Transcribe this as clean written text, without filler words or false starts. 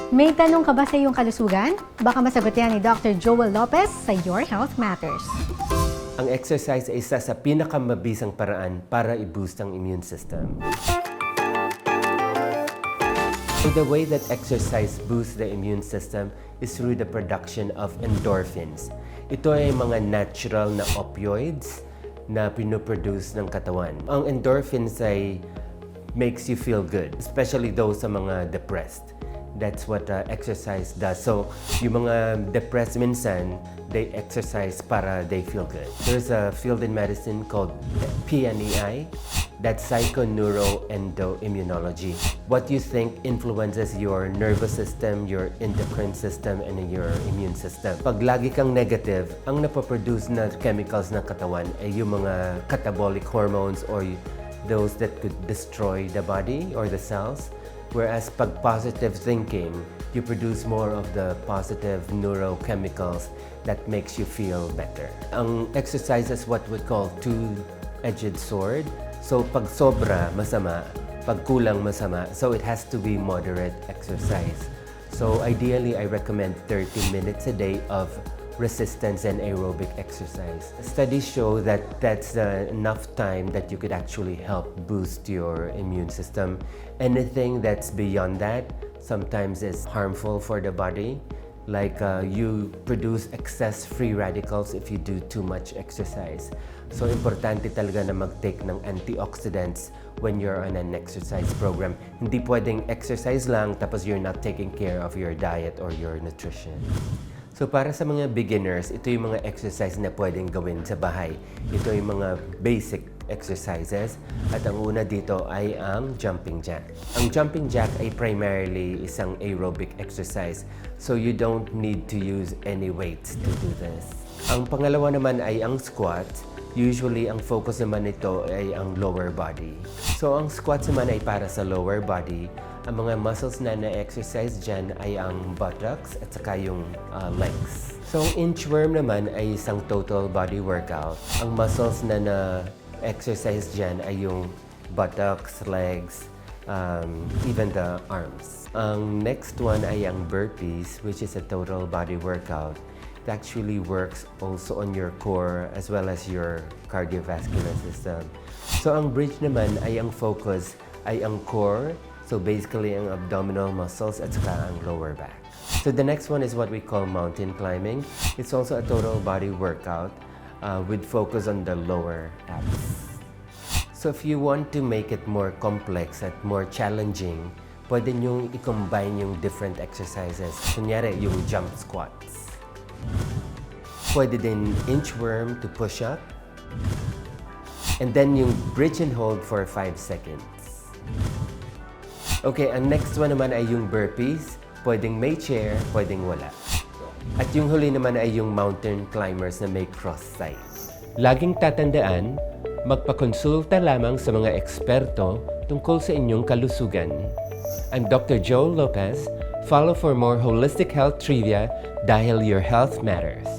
May tanong ka ba sa iyong kalusugan? Baka masagot yan ni Dr. Joel Lopez sa Your Health Matters. Ang exercise ay isa sa pinakamabisang paraan para i-boost ang immune system. So the way that exercise boosts the immune system is through the production of endorphins. Ito ay mga natural na opioids na pinoproduce ng katawan. Ang endorphins ay makes you feel good, especially those sa mga depressed. That's what exercise does. So, yung mga depressed minsan, they exercise para they feel good. There's a field in medicine called PNEI, that's psychoneuroendoimmunology. What you think influences your nervous system, your endocrine system, and your immune system. Pag lagi kang negative, ang napaproduce na chemicals ng katawan ay yung mga catabolic hormones or those that could destroy the body or the cells. Whereas pag positive thinking, you produce more of the positive neurochemicals that makes you feel better. Ang exercise is what we call two-edged sword. So pag sobra, masama. Pag kulang, masama. So it has to be moderate exercise. So ideally, I recommend 30 minutes a day of resistance and aerobic exercise. Studies show that that's enough time that you could actually help boost your immune system. Anything that's beyond that sometimes is harmful for the body. Like you produce excess free radicals if you do too much exercise. So importante talaga na mag-take ng antioxidants when you're on an exercise program. Hindi pwedeng exercise lang tapos you're not taking care of your diet or your nutrition. So para sa mga beginners, ito yung mga exercise na pwedeng gawin sa bahay. Ito yung mga basic exercises. At ang una dito ay ang jumping jack. Ang jumping jack ay primarily isang aerobic exercise. So you don't need to use any weights to do this. Ang pangalawa naman ay ang squat. Usually, ang focus naman nito ay ang lower body. So ang squats naman ay para sa lower body. Ang mga muscles na na-exercise dyan ay ang buttocks at saka yung legs. So, ang inchworm naman ay isang total body workout. Ang muscles na na-exercise dyan ay yung buttocks, legs, even the arms. Ang next one ay ang burpees, which is a total body workout. It actually works also on your core as well as your cardiovascular system. So, ang bridge naman ay ang focus ay ang core. So basically, ang abdominal muscles at saka ang lower back. So the next one is what we call mountain climbing. It's also a total body workout with focus on the lower abs. So if you want to make it more complex at more challenging, pwede nyong i-combine yung different exercises. Kunyari, yung jump squats. Pwede din inchworm to push up. And then yung bridge and hold for 5 seconds. Okay, ang next one naman ay yung burpees. Pwedeng may chair, pwedeng wala. At yung huli naman ay yung mountain climbers na may cross side. Laging tatandaan, magpakonsulta lamang sa mga eksperto tungkol sa inyong kalusugan. I'm Dr. Joel Lopez. Follow for more holistic health trivia dahil your health matters.